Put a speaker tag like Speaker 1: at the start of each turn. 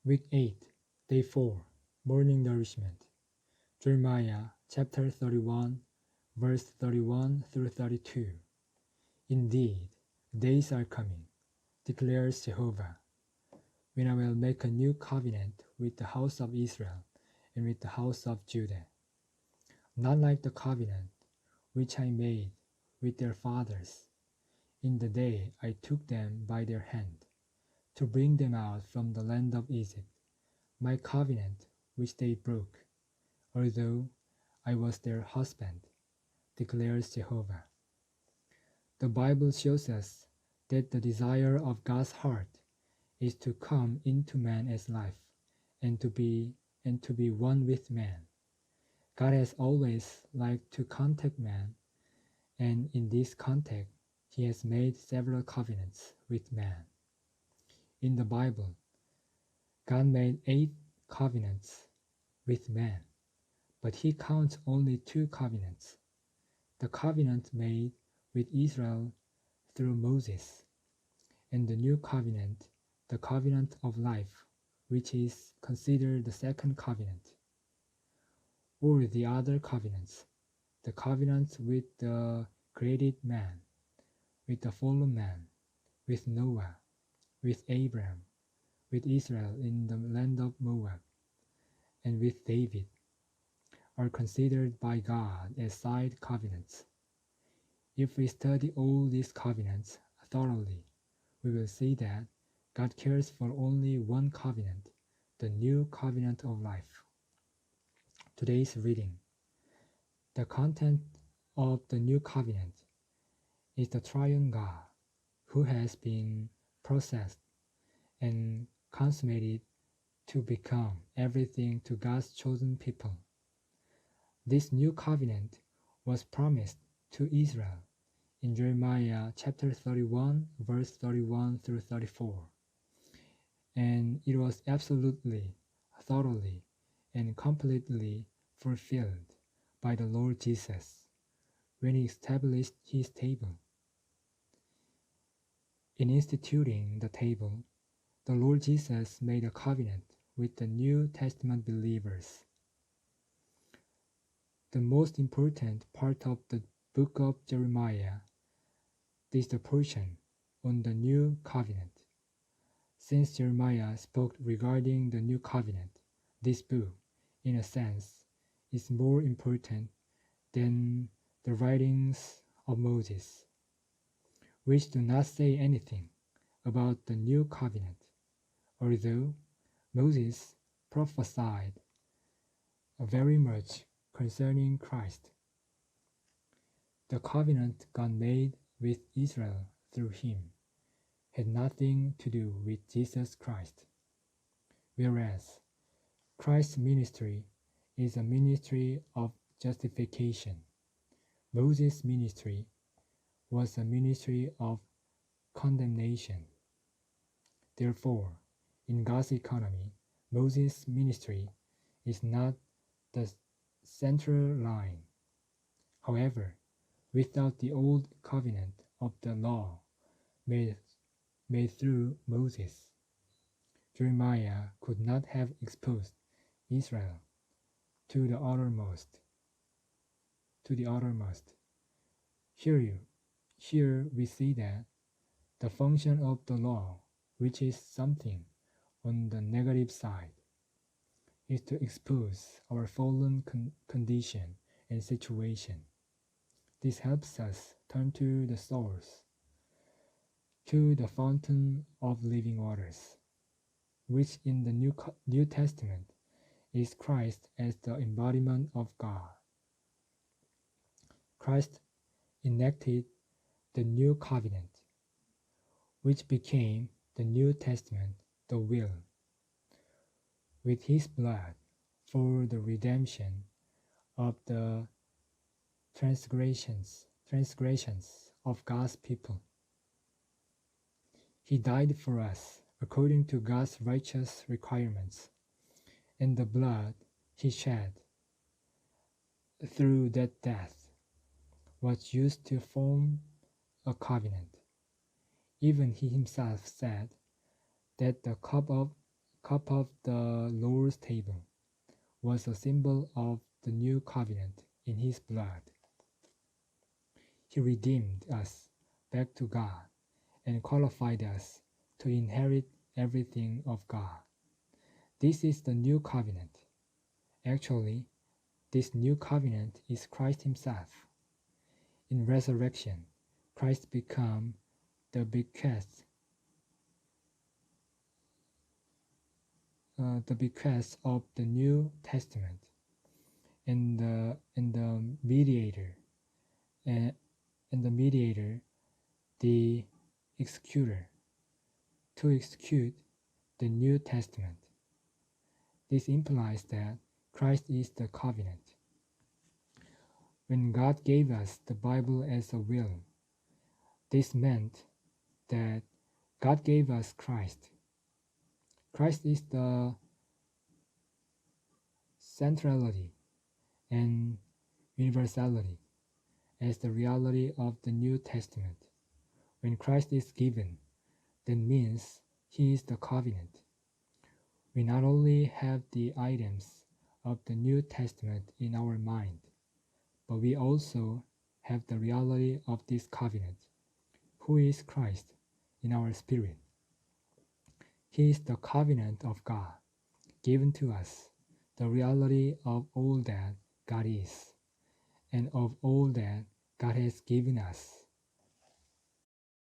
Speaker 1: Week 8, Day 4, Morning Nourishment. Jeremiah chapter 31, verse 31 through 32. Indeed, days are coming, declares Jehovah, when I will make a new covenant with the house of Israel and with the house of Judah, not like the covenant which I made with their fathers in the day I took them by their hand to bring them out from the land of Egypt, my covenant which they broke, although I was their husband, declares Jehovah. The Bible shows us that the desire of God's heart is to come into man as life and to be one with man. God has always liked to contact man, and in this contact he has made several covenants with man. In the Bible, God made 8 covenants with man, but he counts only 2 covenants. The covenant made with Israel through Moses, and the new covenant, the covenant of life, which is considered the second covenant. Or the other covenants, the covenants with the created man, with the fallen man, with Noah, with Abraham, with Israel in the land of Moab, and with David, are considered by God as side covenants. If we study all these covenants thoroughly, we will see that God cares for only one covenant, the new covenant of life. Today's reading. The content of the new covenant is the triune God, who has been processed and consummated to become everything to God's chosen people. This new covenant was promised to Israel in Jeremiah chapter 31, verse 31 through 34. And it was absolutely, thoroughly, and completely fulfilled by the Lord Jesus when he established his table. In instituting the table, the Lord Jesus made a covenant with the New Testament believers. The most important part of the book of Jeremiah is the portion on the new covenant. Since Jeremiah spoke regarding the new covenant, this book, in a sense, is more important than the writings of Moses, which do not say anything about the new covenant, although Moses prophesied very much concerning Christ. The covenant God made with Israel through him had nothing to do with Jesus Christ, whereas Christ's ministry is a ministry of justification. Moses' ministry was a ministry of condemnation. Therefore, in God's economy, Moses' ministry is not the central line. However, without the old covenant of the law made through Moses, Jeremiah could not have exposed Israel to the uttermost. Here we see that the function of the law, which is something on the negative side, is to expose our fallen condition and situation. This helps us turn to the source, to the fountain of living waters, which in the New Testament is Christ as the embodiment of God. Christ enacted the new covenant, which became the New Testament, the will, with his blood for the redemption of the transgressions of God's people. He died for us according to God's righteous requirements, and the blood he shed through that death was used to form a covenant. Even he himself said that the cup cup of the Lord's table was a symbol of the new covenant in his blood. He redeemed us back to God and qualified us to inherit everything of God. This is the new covenant. Actually, this new covenant is Christ himself. In resurrection, Christ became the bequest of the New Testament and the mediator, the executor, to execute the New Testament. This implies that Christ is the covenant. When God gave us the Bible as a will, this meant that God gave us Christ. Christ is the centrality and universality as the reality of the New Testament. When Christ is given, that means he is the covenant. We not only have the items of the New Testament in our mind, but we also have the reality of this covenant, who is Christ, in our spirit. He is the covenant of God, given to us, the reality of all that God is, and of all that God has given us.